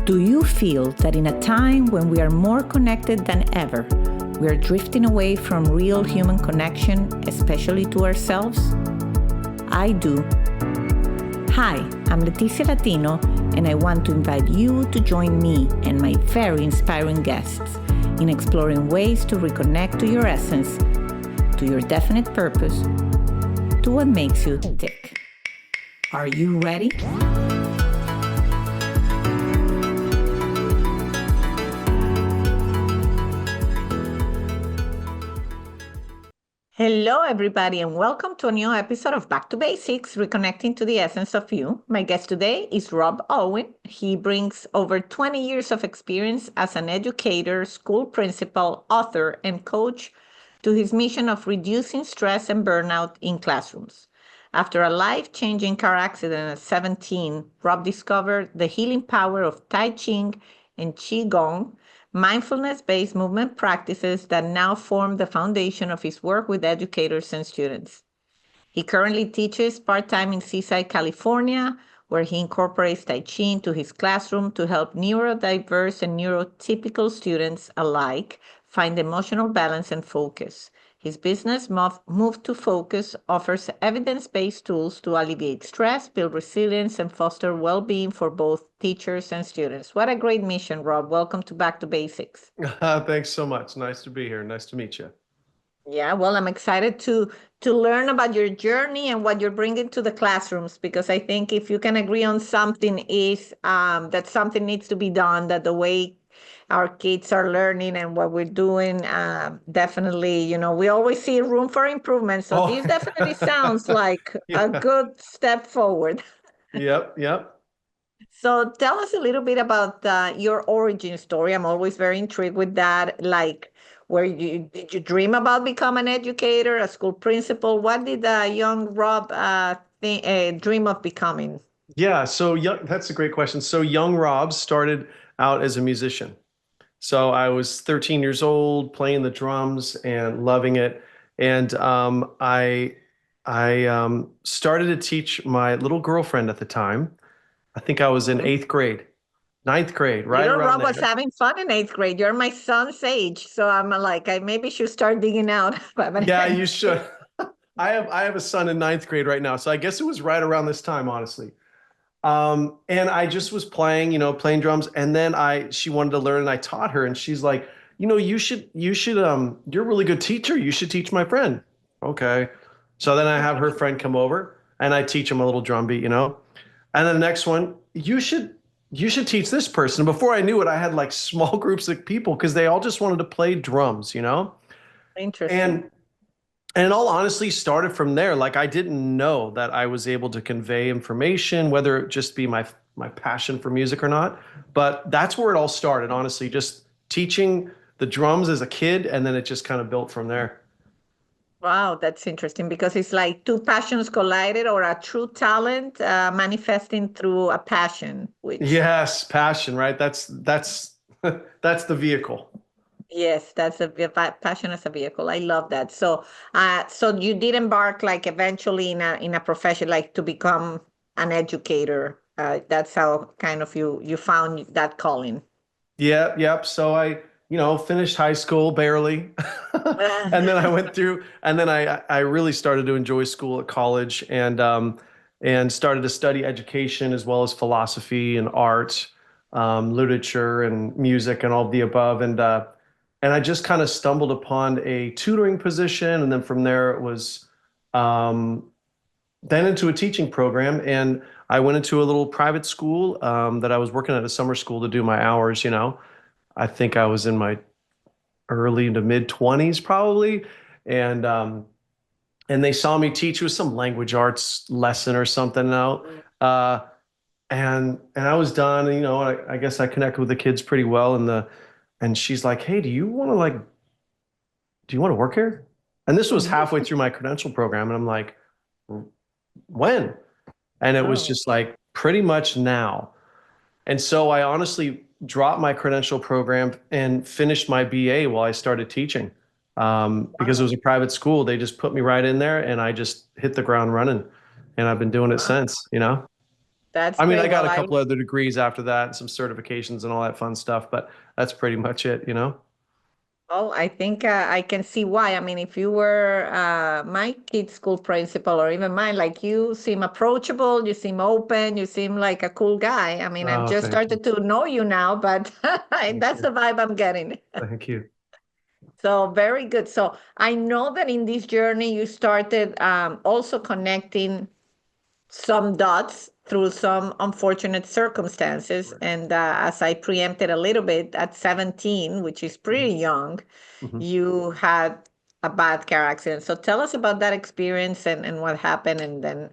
Do you feel that in a time when we are more connected than ever, we are drifting away from real human connection, especially to ourselves? I do. Hi, I'm Leticia Latino, and I want to invite you to join me and my very inspiring guests in exploring ways to reconnect to your essence, to your definite purpose, to what makes you tick. Are you ready? Hello, everybody, and welcome to a new episode of Back to Basics, Reconnecting to the Essence of You. My guest today is Rob Owen. He brings over 20 years of experience as an educator, school principal, author, and coach to his mission of reducing stress and burnout in classrooms. After a life-changing car accident at 17, Rob discovered the healing power of Tai Chi and Qigong, mindfulness-based movement practices that now form the foundation of his work with educators and students. He currently teaches part-time in Seaside, California, where he incorporates Tai Chi into his classroom to help neurodiverse and neurotypical students alike find emotional balance and focus. His business, Move to Focus, offers evidence-based tools to alleviate stress, build resilience, and foster well-being for both teachers and students. What a great mission, Rob. Welcome to Back to Basics. Thanks so much. Nice to be here. Nice to meet you. Yeah, well, I'm excited to learn about your journey and what you're bringing to the classrooms, because I think if you can agree on something is that something needs to be done, that the way our kids are learning and what we're doing, definitely, we always see room for improvement. So this definitely sounds like a good step forward. Yep. So tell us a little bit about your origin story. I'm always very intrigued with that. Like, did you dream about becoming an educator, a school principal? What did young Rob dream of becoming? Yeah, that's a great question. So young Rob started out as a musician. So I was 13 years old, playing the drums and loving it. And I started to teach my little girlfriend at the time. I think I was in ninth grade, right Little around Rob was having fun in 8th grade. You're my son's age, so I'm like, I maybe should start digging out. Yeah, you should. I have a son in 9th grade right now, so I guess it was right around this time, honestly. And I just was playing drums, and then she wanted to learn, and I taught her, and she's like, you should, you're a really good teacher. You should teach my friend. Okay. So then I have her friend come over, and I teach him a little drum beat, and then the next one, you should teach this person. Before I knew it, I had like small groups of people because they all just wanted to play drums, Interesting. And it all honestly started from there. Like, I didn't know that I was able to convey information, whether it just be my passion for music or not. But that's where it all started, honestly, just teaching the drums as a kid, and then it just kind of built from there. Wow, that's interesting, because it's like two passions collided, or a true talent manifesting through a passion. Yes, passion, right? That's the vehicle. Yes, that's a passion as a vehicle. I love that. So, so you did embark like eventually in a profession, like to become an educator. That's how kind of you found that calling. Yep. So I, finished high school barely, and then I went through, and then I really started to enjoy school at college, and started to study education as well as philosophy and art, literature and music and all of the above, and I just kind of stumbled upon a tutoring position, and then from there it was then into a teaching program, and I went into a little private school that I was working at, a summer school, to do my hours. I think I was in my early to mid 20s probably, and they saw me teach. It was some language arts lesson or something now, and I was done. And, I guess I connected with the kids pretty well, and she's like, "Hey, do you want to work here?" And this was halfway through my credential program, and I'm like, "When?" And it was just like, pretty much now. And so I honestly dropped my credential program and finished my BA while I started teaching. Because it was a private school, they just put me right in there, and I just hit the ground running, and I've been doing it since. That's I mean, great. I got Well, a I couple other degrees after that and some certifications and all that fun stuff, but that's pretty much it, you know? well, I think I can see why. I mean, if you were my kid's school principal or even mine, like you seem approachable, you seem open, you seem like a cool guy. I mean, I've Oh, just thank you. started to know you now, but Thank that's you. the vibe I'm getting. Thank you. So very good. So I know that in this journey you started also connecting some dots through some unfortunate circumstances. Right. And as I preempted a little bit, at 17, which is Mhm. pretty young, Mhm. you had a bad car accident. So tell us about that experience and what happened, and then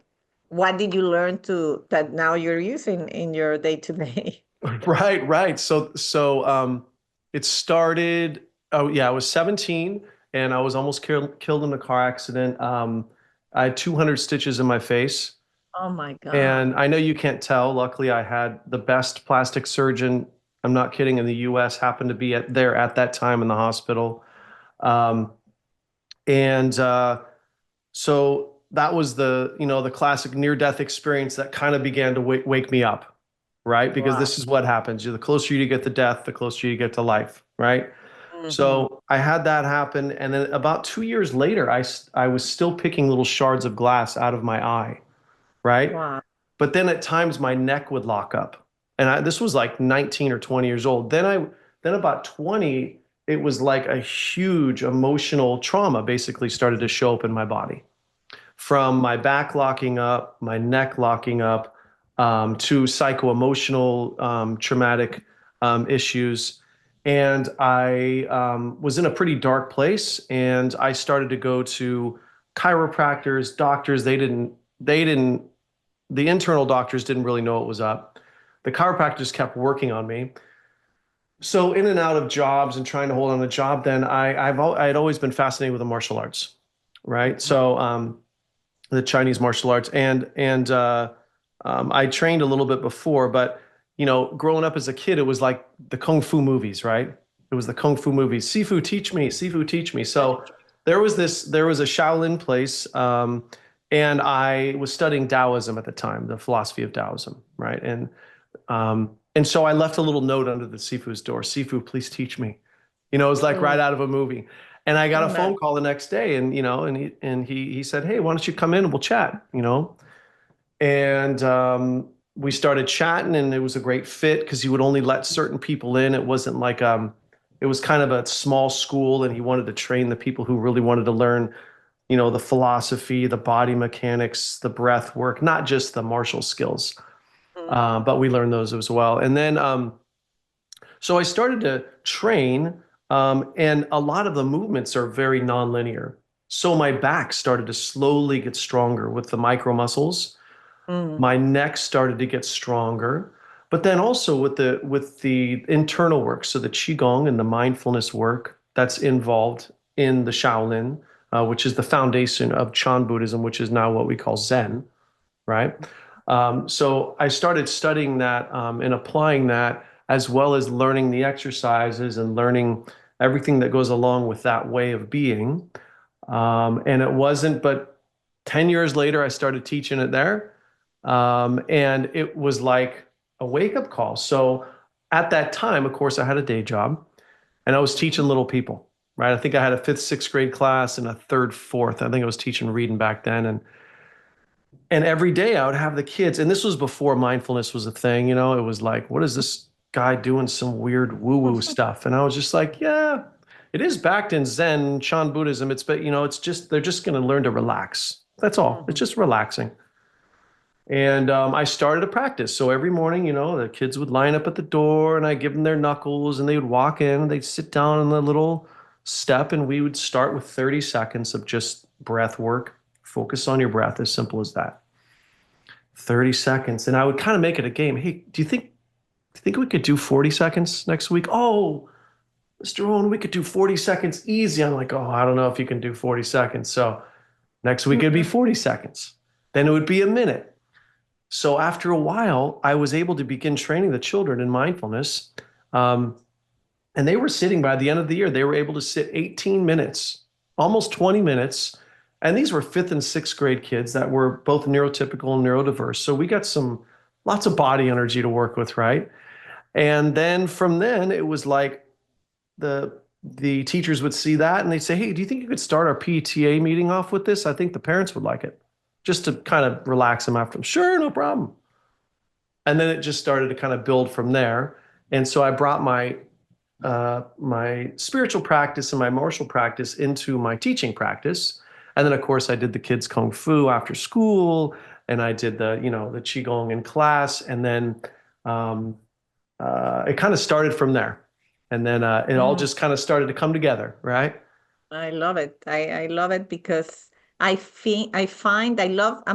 what did you learn to that now you're using in your day to day? Right, right. So it started, oh yeah, I was 17 and I was almost killed in a car accident. I had 200 stitches in my face. Oh my And God. I know you can't tell. Luckily, I had the best plastic surgeon, I'm not kidding, in the US happened to be there at that time in the hospital. Um, and so that was the classic near-death experience that kind of began to wake me up, right? Because Wow. this is what happens. The closer you get to death, the closer you get to life, right? Hmm. So I had that happen, and then about 2 years later, I was still picking little shards of glass out of my eye, right? Wow. But then at times my neck would lock up, and this was like 19 or 20 years old. Then about 20, it was like a huge emotional trauma basically started to show up in my body, from my back locking up, my neck locking up, to psycho-emotional traumatic issues. And I was in a pretty dark place, and I started to go to chiropractors, doctors. They didn't, the internal doctors didn't really know what was up. The chiropractors kept working on me. So in and out of jobs and trying to hold on a job, then I had always been fascinated with the martial arts, right? So the Chinese martial arts, and I trained a little bit before, but growing up as a kid, it was like the kung fu movies, right? It was the kung fu movies. Sifu, teach me. Sifu, teach me. So there was a Shaolin place, and I was studying Taoism at the time, the philosophy of Taoism, right? And so I left a little note under the Sifu's door. Sifu, please teach me. It was like Mm. right out of a movie. And I got Oh, a nice. phone call the next day, and he said, "Hey, why don't you come in and we'll chat?" And we started chatting, and it was a great fit because he would only let certain people in. It wasn't like it was kind of a small school, and he wanted to train the people who really wanted to learn, the philosophy, the body mechanics, the breath work, not just the martial skills. Mm. But we learned those as well. And then so I started to train, and a lot of the movements are very nonlinear. So my back started to slowly get stronger with the micro muscles. Mm. My neck started to get stronger, but then also with the internal work, so the qigong and the mindfulness work that's involved in the Shaolin, which is the foundation of Chan Buddhism, which is now what we call Zen, right? So I started studying that, and applying that, as well as learning the exercises and learning everything that goes along with that way of being. And it wasn't but 10 years later, I started teaching it there. And it was like a wake up call. So at that time, of course, I had a day job, and I was teaching little people, right? I think I had a fifth, sixth grade class and a third, fourth. I think I was teaching reading back then. And every day I would have the kids, and this was before mindfulness was a thing, it was like, what is this guy doing some weird woo-woo stuff? And I was just like, yeah, it is backed in Zen, Chan Buddhism. But it's just, they're just going to learn to relax. That's all. It's Mhm. just relaxing. And I started to practice. So every morning, the kids would line up at the door, and I give them their knuckles, and they would walk in, and they'd sit down in the little step, and we would start with 30 seconds of just breath work. Focus on your breath, as simple as that. 30 seconds. And I would kind of make it a game. Hey, do you think we could do 40 seconds next week? Oh, Mr. Owen, we could do 40 seconds easy. I'm like, oh, I don't know if you can do 40 seconds. So next week it'd be 40 seconds. Then it would be a minute. So after a while, I was able to begin training the children in mindfulness. Um, and they were sitting, by the end of the year, they were able to sit 18 minutes, almost 20 minutes. And these were fifth and sixth grade kids that were both neurotypical and neurodiverse. So we got some lots of body energy to work with, right? And then from then it was like the teachers would see that and they'd say, "Hey, do you think you could start our PTA meeting off with this? I think the parents would like it." Just to kind of relax them after. Sure, no problem. And then it just started to kind of build from there. And so I brought my spiritual practice and my martial practice into my teaching practice. And then of course I did the kids kung fu after school, and I did the qigong in class, and then um, it kind of started from there. And then it all Mm. just kind of started to come together, right? I love it. I love it because I'm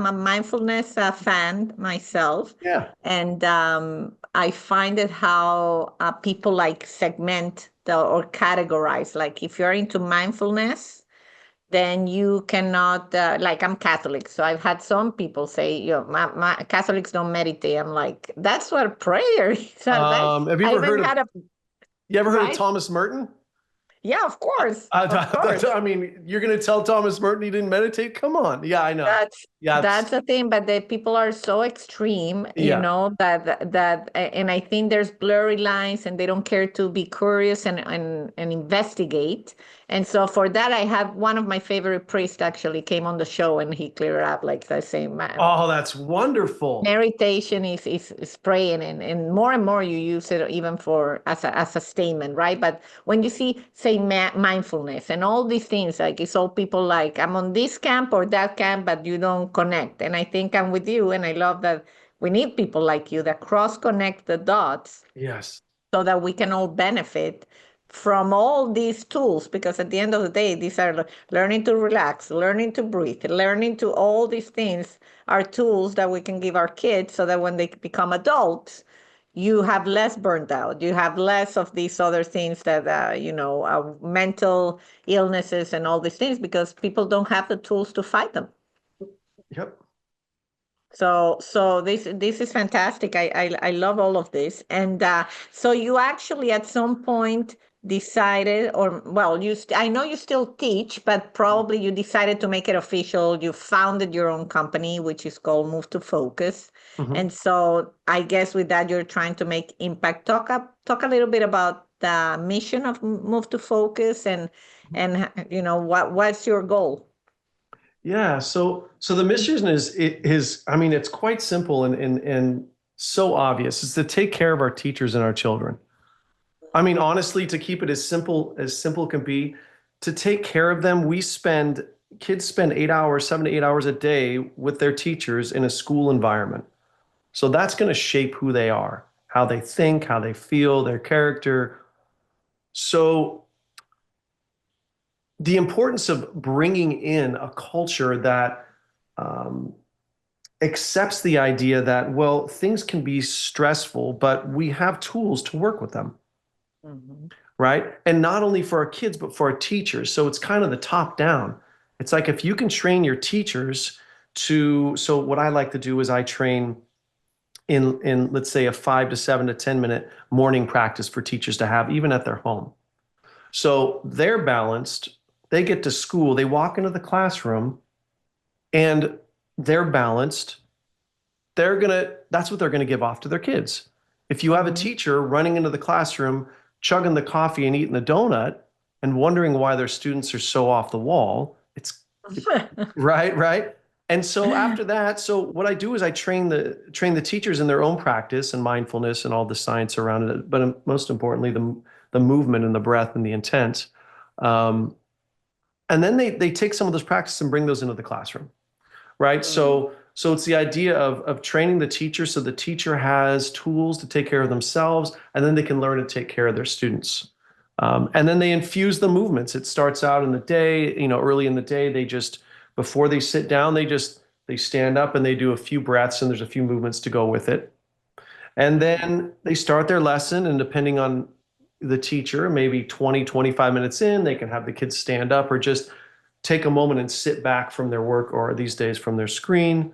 a mindfulness fan myself, Yeah. and I find it how people like segment or categorize. Like if you're into mindfulness, then you cannot like I'm Catholic, so I've had some people say, my Catholics don't meditate. I'm like, that's what prayer is. Have you I ever even heard of had a you ever heard of right. Thomas Merton? Yeah, of course, of I, course. I mean, you're going to tell Thomas Merton he didn't meditate? Come on. Yeah, I know. That's Yeah, that's the thing, but the people are so extreme, yeah, and I think there's blurry lines, and they don't care to be curious and investigate. And so for that, I have one of my favorite priests actually came on the show, and he cleared up like I say, Oh, that's wonderful. meditation is praying, and more you use it even for as a statement, right? But when you see say mindfulness and all these things, like it's all people like I'm on this camp or that camp, but you don't connect. And I think I'm with you, and I love that we need people like you that cross connect the dots Yes. so that we can all benefit from all these tools, because at the end of the day these are learning to relax, learning to breathe, learning to all these things are tools that we can give our kids so that when they become adults you have less burnt out, you have less of these other things that mental illnesses and all these things, because people don't have the tools to fight them. Yep. So this is fantastic. I love all of this. And so you actually at some point decided, or well, I know you still teach, but probably you decided to make it official. You founded your own company, which is called Move to Focus. Hmm. And so I guess with that you're trying to make impact. Talk a little bit about the mission of Move to Focus, and what's your goal? Yeah. So the mission is I mean, it's quite simple and so obvious. It's to take care of our teachers and our children. I mean, honestly, to keep it as simple can be, to take care of them, kids spend 8 hours, 7 to 8 hours a day with their teachers in a school environment. So that's going to shape who they are, how they think, how they feel, their character. So the importance of bringing in a culture that um, accepts the idea that, well, things can be stressful, but we have tools to work with them, Mhm. right? And not only for our kids, but for our teachers. So it's kind of the top down. It's like if you can train your teachers so what I like to do is I train in let's say a 5 to 7 to 10 minute morning practice for teachers to have even at their home. So they're balanced. They get to school, they walk into the classroom and they're balanced. That's what they're gonna give off to their kids. If you have a Mhm. teacher running into the classroom, chugging the coffee and eating the donut and wondering why their students are so off the wall, right, right. And so after that, so what I do is I train the teachers in their own practice and mindfulness and all the science around it, but most importantly, the movement and the breath and the intent. Um, and then they take some of those practices and bring those into the classroom, right? Mm. So it's the idea of training the teacher so the teacher has tools to take care of themselves, and then they can learn to take care of their students. And then they infuse the movements. It starts out in the day, early in the day, before they sit down, they stand up and they do a few breaths, and there's a few movements to go with it. And Mhm. then they start their lesson, and depending on the teacher, maybe 20, 25 minutes in, they can have the kids stand up or just take a moment and sit back from their work, or these days from their screen,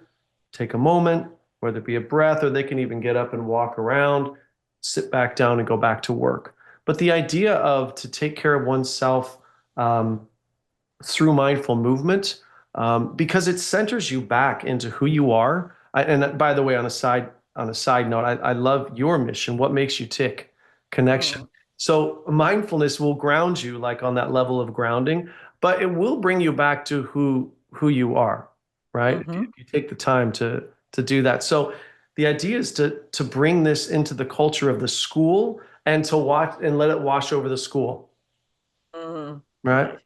take a moment, whether it be a breath, or they can even get up and walk around, sit back down and go back to work. But the idea of to take care of oneself um, through mindful movement, because it centers you back into who you are. And by the way, on a side on a side note, I love your mission. What makes you tick? Connection. Mm, So mindfulness will ground you like on that level of grounding, but it will bring you back to who you are, right? mhm. If you take the time to do that. So the idea is to bring this into the culture of the school and to watch and let it wash over the school, Mm. right?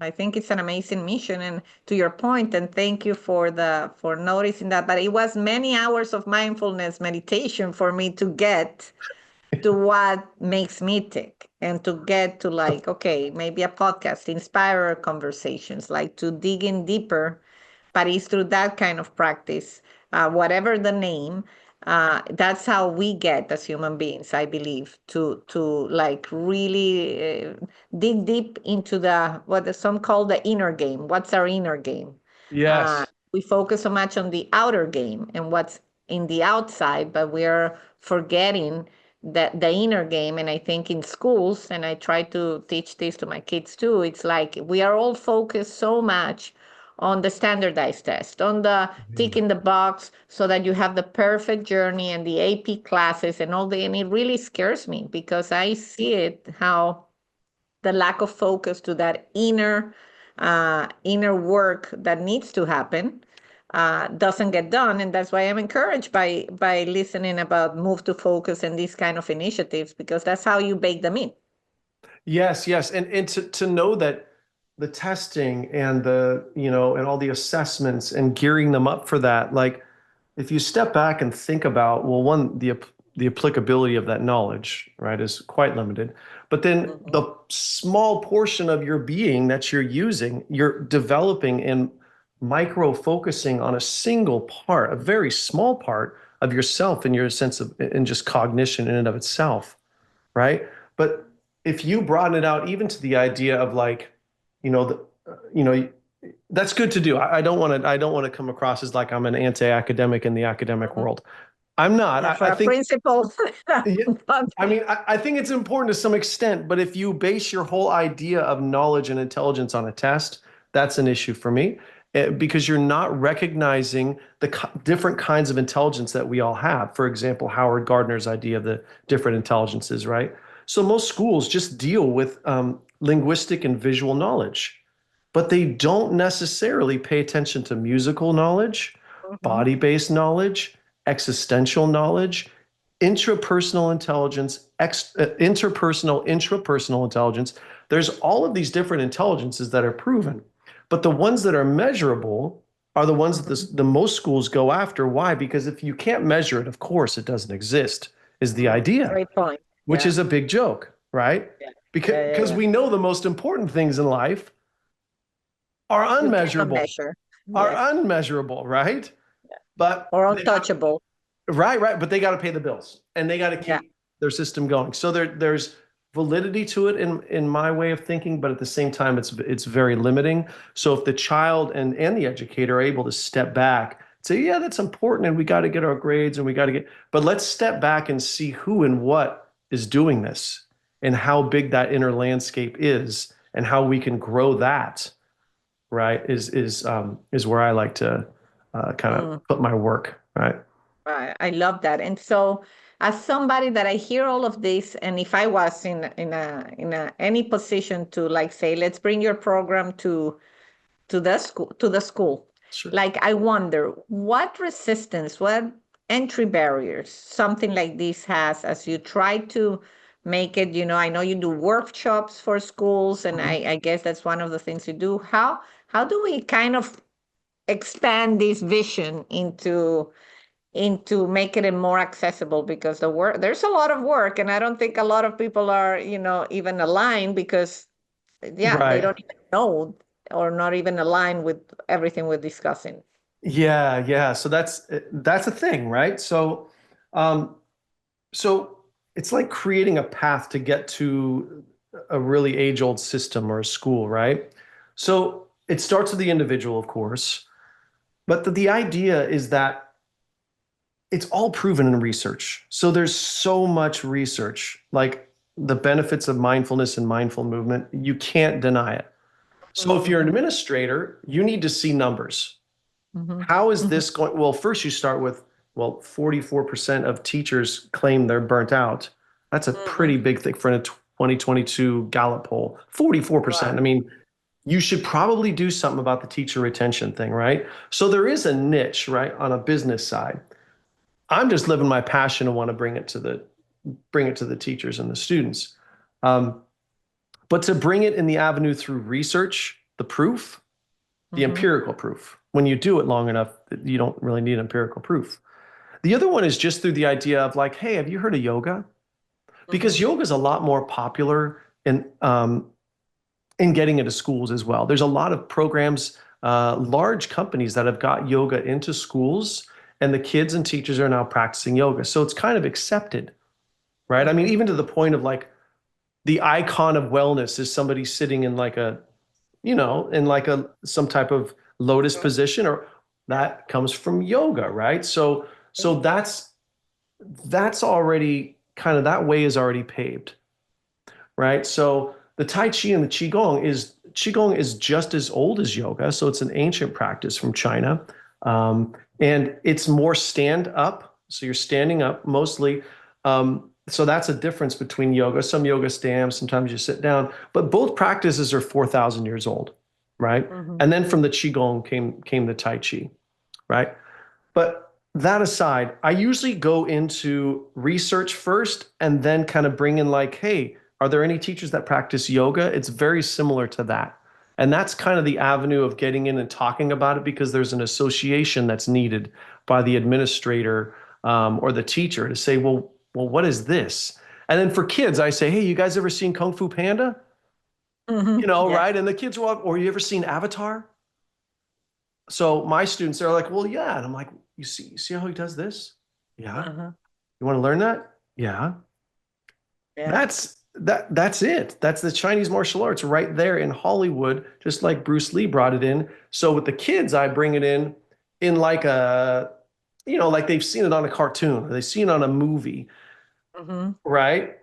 I think it's an amazing mission, and to your point, and thank you for the for noticing that. But it was many hours of mindfulness meditation for me to get to what makes me tick, and to get to, like, okay, maybe a podcast, inspire conversations, like to dig in deeper. But it's through that kind of practice, whatever the name. That's how we get as human beings, I believe, to like really dig deep into the what some call the inner game. What's our inner game? Yes. We focus so much on the outer game and what's in the outside, but we're forgetting that the inner game. And I think in schools, and I try to teach this to my kids too, it's like we are all focused so much on the standardized test, on the tick in the box, so that you have the perfect journey and the AP classes and all the, and it really scares me because I see it how the lack of focus to that inner work that needs to happen doesn't get done. And that's why I'm encouraged by listening about move to focus and these kind of initiatives, because that's how you bake them in. Yes, yes. And to know that the testing and the, and all the assessments and gearing them up for that, like if you step back and think about, well, one, the applicability of that knowledge, right, is quite limited. But then Mhm. the small portion of your being that you're using, you're developing and micro focusing on a single part, a very small part of yourself and your sense of and just cognition in and of itself, right? But if you broaden it out even to the idea of like, you know, the, you know, that's good to do. I don't want to come across as like I'm an anti-academic in the academic Mhm. world. I'm not. Yeah, for I a think principle. yeah, I mean, I think it's important to some extent, but if you base your whole idea of knowledge and intelligence on a test, that's an issue for me because you're not recognizing the different kinds of intelligence that we all have. For example, Howard Gardner's idea of the different intelligences, right? So most schools just deal with linguistic and visual knowledge, but they don't necessarily pay attention to musical knowledge, Mhm. body-based knowledge, existential knowledge, intrapersonal intelligence, interpersonal, intrapersonal intelligence. There's all of these different intelligences that are proven, but the ones that are measurable are the ones that Mhm. the most schools go after. Why? Because if you can't measure it, of course it doesn't exist, is the Mm. idea, Great point. which Yeah. is a big joke, right? Yeah. Yeah. Yeah. Because Yeah. we know the most important things in life are You cannot unmeasurable, measure. are Yes. unmeasurable, right? But Or they got untouchable. right, right, but they got to pay the bills and they got to Yeah. keep their system going. So there's validity to it in my way of thinking, but at the same time, it's very limiting. So if the child and the educator are able to step back, say, yeah, that's important, and we got to get our grades, and we got to get, but let's step back and see who and what is doing this, and how big that inner landscape is, and how we can grow that. Right, is where I like to kind of Mm. put my work. Right. I love that. And so, as somebody that I hear all of this, and if I was in a any position to, like, say, let's bring your program to the school, Sure. like, I wonder what resistance, what entry barriers something like this has as you try to make it. I know you do workshops for schools, and Mhm. I guess that's one of the things you do. How do we kind of expand this vision into making it more accessible, because there's a lot of work, and I don't think a lot of people are even aligned, because yeah, they Right. don't even know, or not even aligned with everything we're discussing. Yeah, yeah. So that's a thing, right? Um, so it's like creating a path to get to a really age-old system or a school, right? So it starts with the individual, of course, but the idea is that it's all proven in research. So there's so much research, like the benefits of mindfulness and mindful movement, you can't deny it. So if you're an Mhm, administrator, you need to see numbers. mhm, How is mhm, this going? Well, first you start with well, 44% of teachers claim they're burnt out. That's a Mm-hmm. pretty big thing for a 2022 Gallup poll. 44%. I Wow. mean, you should probably do something about the teacher retention thing, right? So there is a niche, right, on a business side. I'm just living my passion and want to bring it to the teachers and the students. Um, but to bring it in the avenue through research, the proof, the Mm-hmm. empirical proof. When you do it long enough, you don't really need empirical proof. The other one is just through the idea of like, hey, have you heard of yoga? Because Mm-hmm. yoga is a lot more popular in getting into schools as well. There's a lot of programs, large companies that have got yoga into schools, and the kids and teachers are now practicing yoga. So it's kind of accepted, right? I mean, Mm-hmm. even to the point of like the icon of wellness is somebody sitting in like a, in like a some type of lotus position, or that comes from yoga, right? So that's already kind of, that way is already paved, right? So the Tai Chi and the Qigong is just as old as yoga, so it's an ancient practice from China, and it's more stand up. So you're standing up mostly. So that's a difference between yoga. Some yoga stand, sometimes you sit down, but both practices are 4,000 years old, right? Mm-hmm. And then from the Qigong came the Tai Chi, right? But that aside, I usually go into research first and then kind of bring in like, hey, are there any teachers that practice yoga? It's very similar to that. And that's kind of the avenue of getting in and talking about it, because there's an association that's needed by the administrator, or the teacher to say, well, what is this? And then for kids, I say, hey, you guys ever seen Kung Fu Panda? Mm-hmm. Yeah. Right? And the kids will, or you ever seen Avatar? So my students are like, well, yeah. And I'm like, you see how he does this? Yeah. Uh-huh. You want to learn that? Yeah. Yeah. That's it. That's the Chinese martial arts right there in Hollywood, just like Bruce Lee brought it in. So with the kids, I bring it in like a, like they've seen it on a cartoon or they've seen it on a movie, Mm-hmm. right?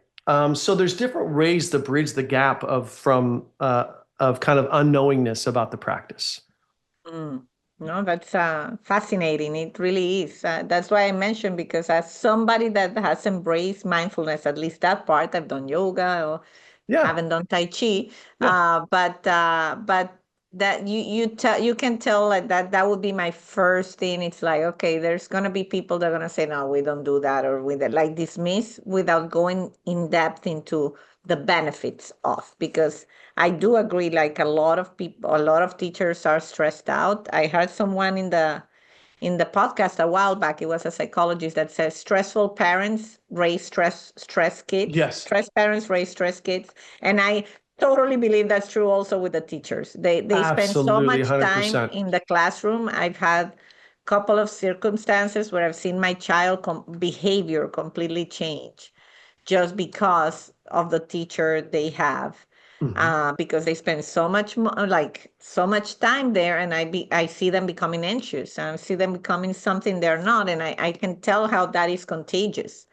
So there's different ways to bridge the gap of kind of unknowingness about the practice. Mm. No, that's fascinating. It really is. That's why I mentioned, because as somebody that has embraced mindfulness, at least that part, I've done yoga or Yeah. haven't done Tai Chi, Yeah. but that you can tell like that would be my first thing. It's like, okay, there's gonna be people that are gonna say no, we don't do that, or with like dismiss without going in depth into the benefits of, because I do agree, like a lot of people, a lot of teachers are stressed out. I heard someone in the podcast a while back. It was a psychologist that says stressful parents raise stress kids. Yes. Stress parents raise stress kids. And I totally believe that's true also with the teachers. They spend so Absolutely, much time 100%. in the classroom. I've had a couple of circumstances where I've seen my child behavior completely change just because of the teacher they have, Mhm. because they spend so much like so much time there, and I see them becoming anxious, and I see them becoming something they're not, and I can tell how that is contagious.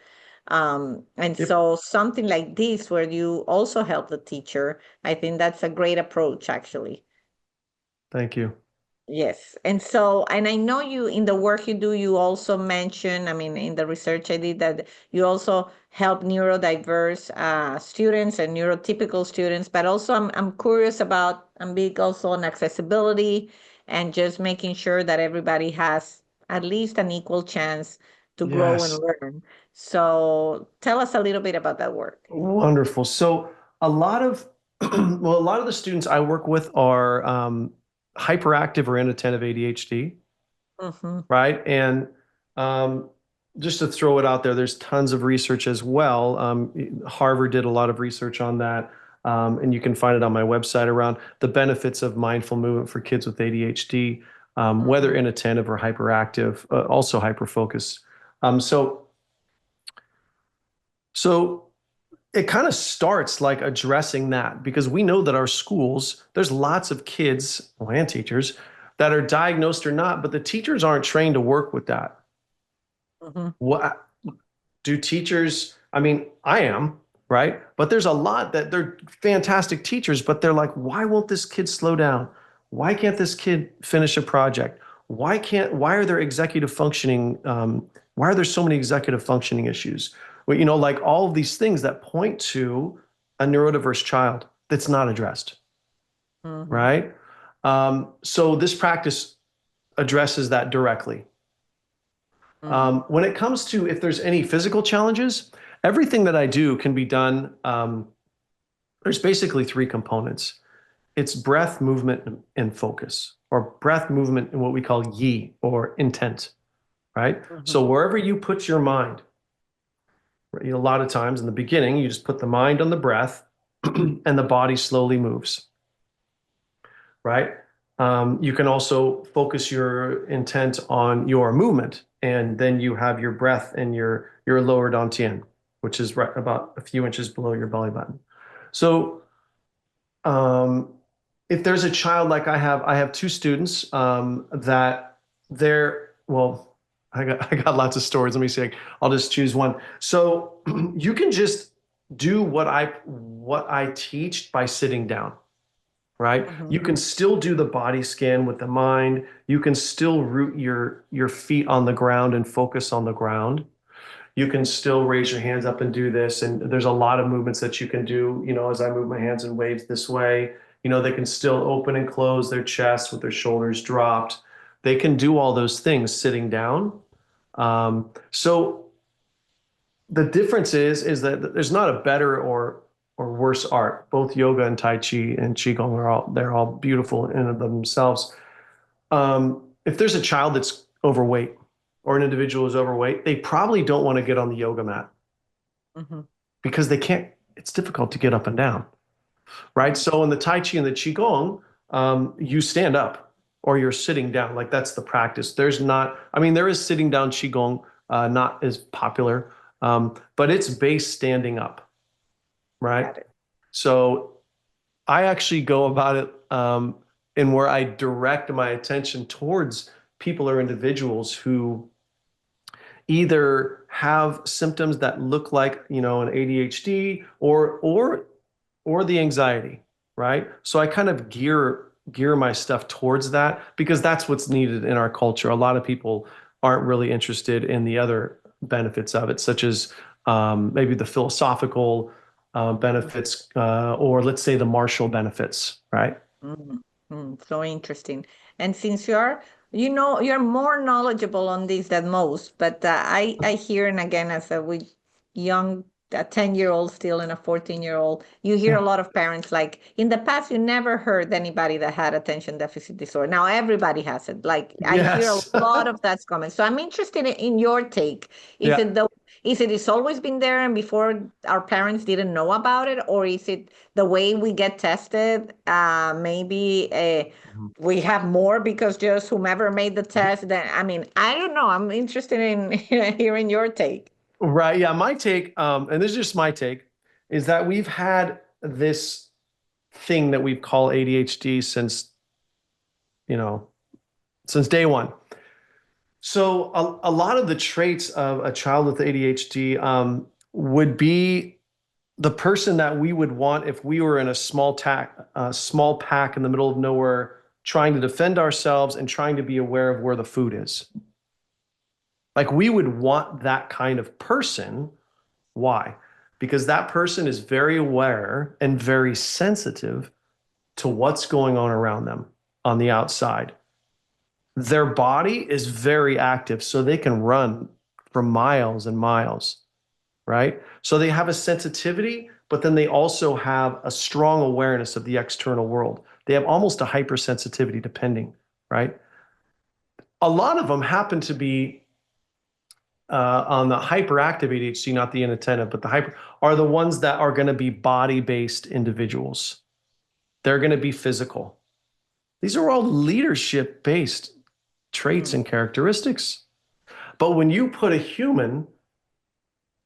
And Yep. so something like this where you also help the teacher, I think that's a great approach, actually. Thank you. Yes. And so, and I know you, in the work you do, you also mention, I mean, in the research I did, that you also help neurodiverse students and neurotypical students, but also I'm curious about, I'm big also on accessibility and just making sure that everybody has at least an equal chance to grow and Yes. learn. So tell us a little bit about that work. Wonderful. So a lot of, well, a lot of the students I work with are hyperactive or inattentive ADHD, Mm-hmm. right? And um, just to throw it out there, there's tons of research as well. Harvard did a lot of research on that, and you can find it on my website around the benefits of mindful movement for kids with ADHD, whether Mm-hmm. inattentive or hyperactive, also hyperfocus. So, so it kind of starts like addressing that, because we know that our schools, there's lots of kids, well, and teachers that are diagnosed or not, but the teachers aren't trained to work with that. Mm-hmm. What do teachers, I mean, I am, right? But there's a lot that they're fantastic teachers, but they're like, why won't this kid slow down? Why can't this kid finish a project? why are there executive functioning, why are there so many executive functioning issues? Well, like all of these things that point to a neurodiverse child that's not addressed, right? So this practice addresses that directly. When it comes to if there's any physical challenges, everything that I do can be done. There's basically three components. It's breath, movement, and focus, or breath, movement, and what we call yi, or intent, right? So wherever you put your mind, a lot of times in the beginning, you just put the mind on the breath and the body slowly moves, right? You can also focus your intent on your movement, and then you have your breath and your lower dantian, which is right about a few inches below your belly button. So if there's a child like I have two students that well, I got lots of stories. Let me see. I'll just choose one. So you can just do what I teach by sitting down, right? You can still do the body scan with the mind. You can still root your feet on the ground and focus on the ground. You can still raise your hands up and do this. And there's a lot of movements that you can do, as I move my hands in waves this way. They can still open and close their chest with their shoulders dropped. They can do all those things sitting down. So the difference is that there's not a better or worse art. Both yoga and Tai Chi and Qigong they're all beautiful in and of themselves. If there's a child that's overweight or an individual who's overweight, they probably don't want to get on the yoga mat because it's difficult to get up and down, right? So in the Tai Chi and the Qigong, you stand up or you're sitting down. Like that's the practice. There is sitting down Qigong, not as popular, but it's based standing up, right? So I actually go about it in where I direct my attention towards people or individuals who either have symptoms that look like, an ADHD or the anxiety, right? So I kind of gear my stuff towards that because that's what's needed in our culture. A lot of people aren't really interested in the other benefits of it, such as maybe the philosophical benefits or let's say the martial benefits, right? So interesting. And since you're more knowledgeable on this than most, but I hear, and again, as a young, a 10-year-old still and a 14-year-old, you hear a lot of parents like, in the past, you never heard anybody that had attention deficit disorder. Now everybody has it. Like I hear a lot of that's coming. So I'm interested in your take. It's always been there and before our parents didn't know about it, or is it the way we get tested? Maybe we have more because just whomever made the test. I don't know. I'm interested in hearing your take. Right. Yeah. My take, and this is just my take, is that we've had this thing that we call ADHD since day one. So a lot of the traits of a child with ADHD would be the person that we would want if we were in a small pack in the middle of nowhere, trying to defend ourselves and trying to be aware of where the food is. Like we would want that kind of person. Why? Because that person is very aware and very sensitive to what's going on around them on the outside. Their body is very active, so they can run for miles and miles, right? So they have a sensitivity, but then they also have a strong awareness of the external world. They have almost a hypersensitivity depending, right? A lot of them happen to be on the hyperactive ADHD, not the inattentive, but the hyper are the ones that are going to be body-based individuals. They're going to be physical. These are all leadership-based traits and characteristics. But when you put a human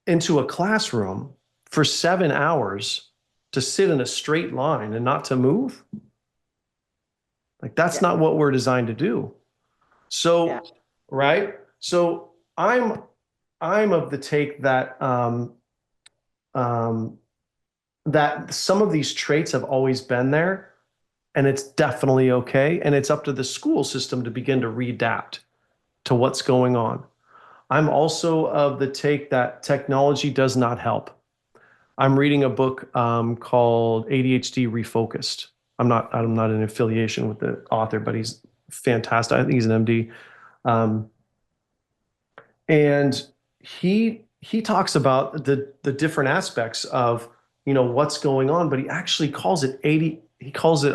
into a classroom for 7 hours to sit in a straight line and not to move, like that's not what we're designed to do. So, right? So I'm of the take that that some of these traits have always been there, and it's definitely okay. And it's up to the school system to begin to readapt to what's going on. I'm also of the take that technology does not help. I'm reading a book called ADHD Refocused. I'm not in affiliation with the author, but he's fantastic. I think he's an MD. Um, and he talks about the different aspects of, what's going on, but he actually calls it 80, he calls it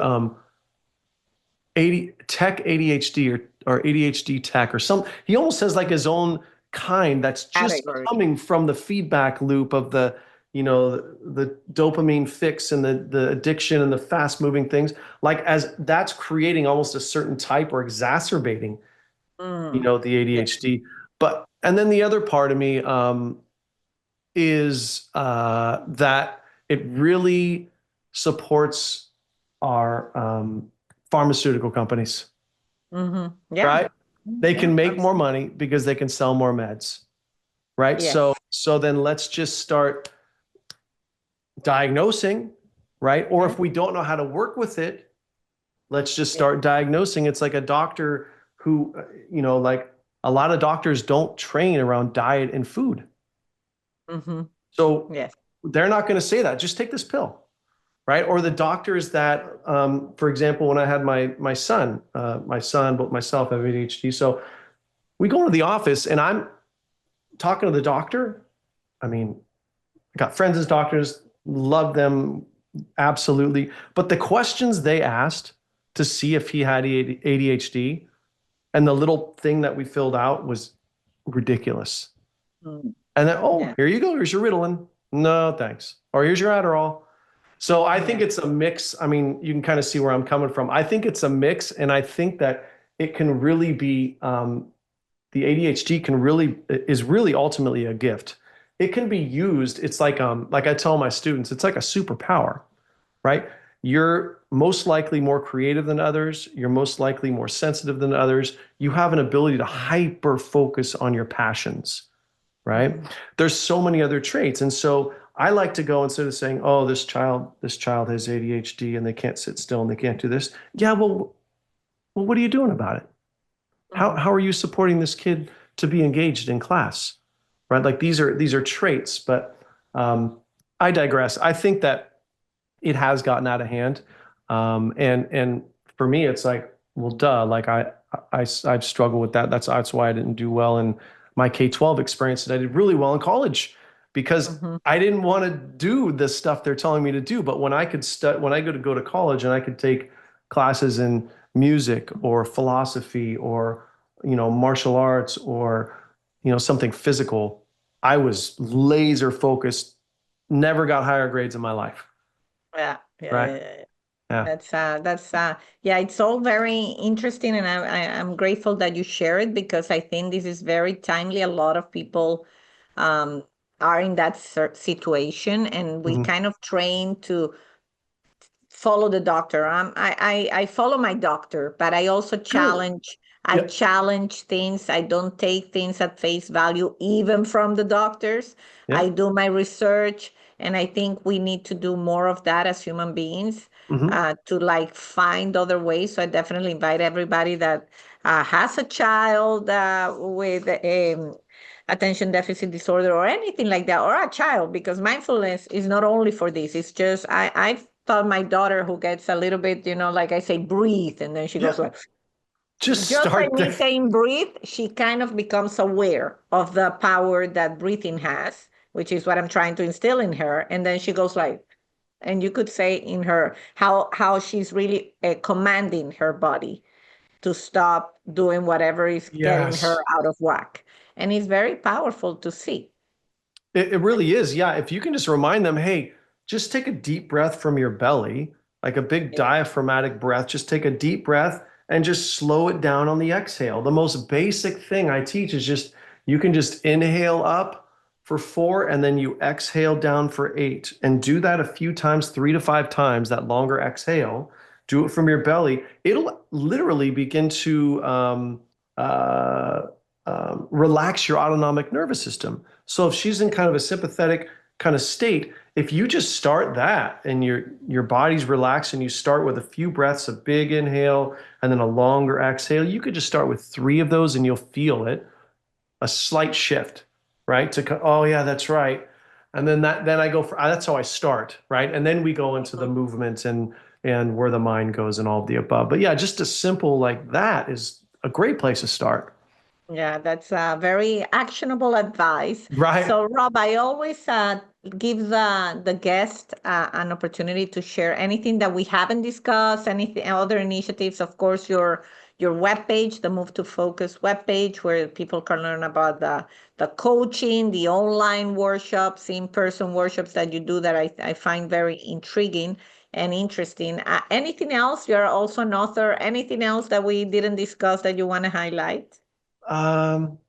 80 tech ADHD or ADHD tech or some, he almost says like his own kind that's just Category. coming from the feedback loop of the dopamine fix and the addiction and the fast moving things, like as that's creating almost a certain type or exacerbating, the Yeah. ADHD. But, and then the other part of me is that it really supports our pharmaceutical companies, Yeah. right? They Yeah. can make more Absolutely. money because they can sell more meds, right? So, Yes. so then let's just start diagnosing, right? Or Yeah. if we don't know how to work with it, let's just Yeah. start diagnosing. It's like a doctor who, like a lot of doctors don't train around diet and food. Mm-hmm. So Yes. they're not going to say that. Just take this pill, right? Or the doctors that, for example, when I had my son, but myself have ADHD. So we go into the office and I'm talking to the doctor. I mean, I got friends as doctors, love them absolutely. But the questions they asked to see if he had ADHD and the little thing that we filled out was ridiculous. Mm. And then, oh, Yeah. here you go. Here's your Ritalin. No, thanks. Or here's your Adderall. So I think Yeah. it's a mix. I mean, you can kind of see where I'm coming from. I think it's a mix, and I think that it can really be the ADHD is really ultimately a gift. It can be used. It's like I tell my students, it's like a superpower, right? You're most likely more creative than others. You're most likely more sensitive than others. You have an ability to hyper focus on your passions, right? Mhm. There's so many other traits. And so I like to go, instead of saying, oh, this child has ADHD and they can't sit still and they can't do this. Yeah, well, what are you doing about it? Mhm. How are you supporting this kid to be engaged in class? Right? Like these are traits, but I digress. I think that it has gotten out of hand. And for me, it's like, well, duh, like I've struggled with that. That's why I didn't do well in my K-12 experience. And I did really well in college because Mhm. I didn't want to do the stuff they're telling me to do. But when I could when I go to college and I could take classes in music or philosophy or, martial arts or, something physical, I was laser focused, never got higher grades in my life. Yeah. Yeah. Right. Yeah. Yeah. Yeah. That's yeah, it's all very interesting, and I'm grateful that you share it because I think this is very timely. A lot of people um, are in that situation, and we Mhm. kind of train to follow the doctor. I follow my doctor, but I also Good. challenge. I Yeah. challenge things. I don't take things at face value, even from the doctors. Yeah. I do my research, and I think we need to do more of that as human beings, Hmm. to like find other ways. So I definitely invite everybody that has a child with attention deficit disorder or anything like that, or a child, because mindfulness is not only for this. It's just I've taught my daughter, who gets a little bit, like I say, breathe, and then she goes Yeah. like, Just just by start me there. saying breathe, she kind of becomes aware of the power that breathing has, which is what I'm trying to instill in her. And then she goes like, and you could say in her how she's really commanding her body to stop doing whatever is getting her Yes. out of whack. And it's very powerful to see. It really is. Yeah. If you can just remind them, hey, just take a deep breath from your belly, like a big Yeah. diaphragmatic breath. Just take a deep breath and just slow it down on the exhale. The most basic thing I teach is just you can just inhale up for 4 and then you exhale down for 8 and do that a few times, 3 to 5 times, that longer exhale. Do it from your belly. It'll literally begin to uh, relax your autonomic nervous system. So if she's in kind of a sympathetic kind of state, if you just start that and your body's relaxed and you start with a few breaths, a big inhale and then a longer exhale, you could just start with 3 of those and you'll feel it, a slight shift, right? Oh yeah, that's right. And then I go for, that's how I start, right? And then we go into the movement and where the mind goes and all of the above. But yeah, just a simple like that is a great place to start. Yeah, that's very actionable advice. Right. So, Rob, I always give the guest an opportunity to share anything that we haven't discussed, anything, other initiatives. Of course, your webpage, the Move to Focus webpage, where people can learn about the coaching, the online workshops, in-person workshops that you do that I find very intriguing and interesting. Anything else? You're also an author. Anything else that we didn't discuss that you want to highlight? No,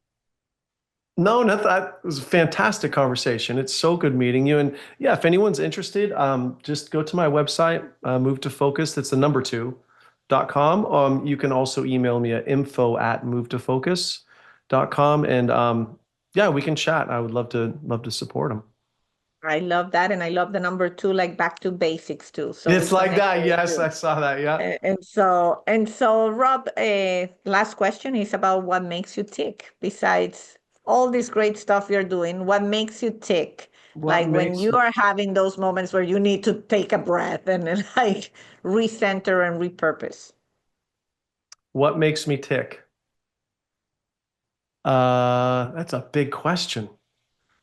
nothing. It was a fantastic conversation. It's so good meeting you. And yeah, if anyone's interested, just go to my website, Move to Focus. That's the number 2.com. You can also email me at info@movetofocus.com. And yeah, we can chat. I would love to support them. I love that. And I love the number 2, like back to basics too. So it's like that. Yes, I saw that. Yeah. And so Rob, last question is about what makes you tick. Besides all this great stuff you're doing, what makes you tick? Like when you are having those moments where you need to take a breath and like recenter and repurpose. What makes me tick? That's a big question.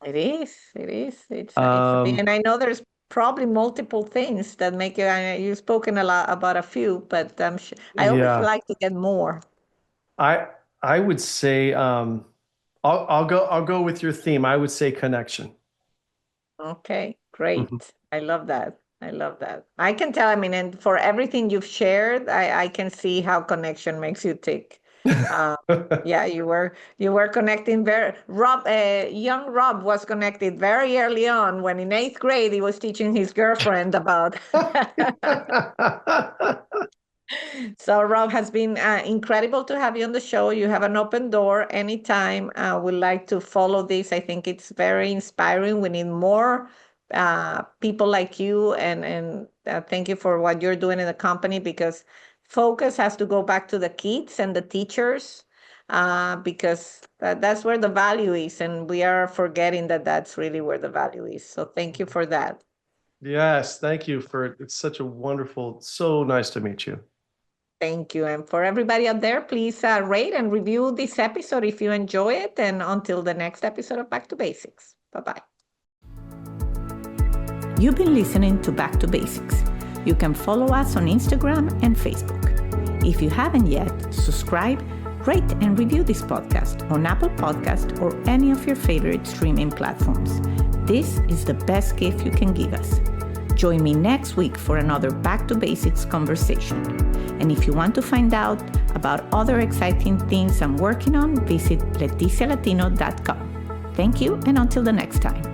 It is. It's and I know there's probably multiple things that make you. You've spoken a lot about a few, but I always like to get more. I would say I'll go with your theme. I would say connection. Okay, great. I love that. I can tell. I mean, and for everything you've shared, I can see how connection makes you tick. Yeah, you were connecting young Rob was connected very early on when in 8th grade he was teaching his girlfriend about. So Rob, has been incredible to have you on the show. You have an open door anytime. We'd like to follow this. I think it's very inspiring. We need more people like you, and thank you for what you're doing in the company, because focus has to go back to the kids and the teachers, because that's where the value is, and we are forgetting that that's really where the value is. So thank you for that. Yes, thank you it's such a wonderful, so nice to meet you. Thank you. And for everybody out there, please rate and review this episode if you enjoy it. And until the next episode of Back to Basics. Bye-bye. You've been listening to Back to Basics. You can follow us on Instagram and Facebook. If you haven't yet, subscribe, rate, and review this podcast on Apple Podcast or any of your favorite streaming platforms. This is the best gift you can give us. Join me next week for another Back to Basics conversation. And if you want to find out about other exciting things I'm working on, visit leticialatino.com. Thank you, and until the next time.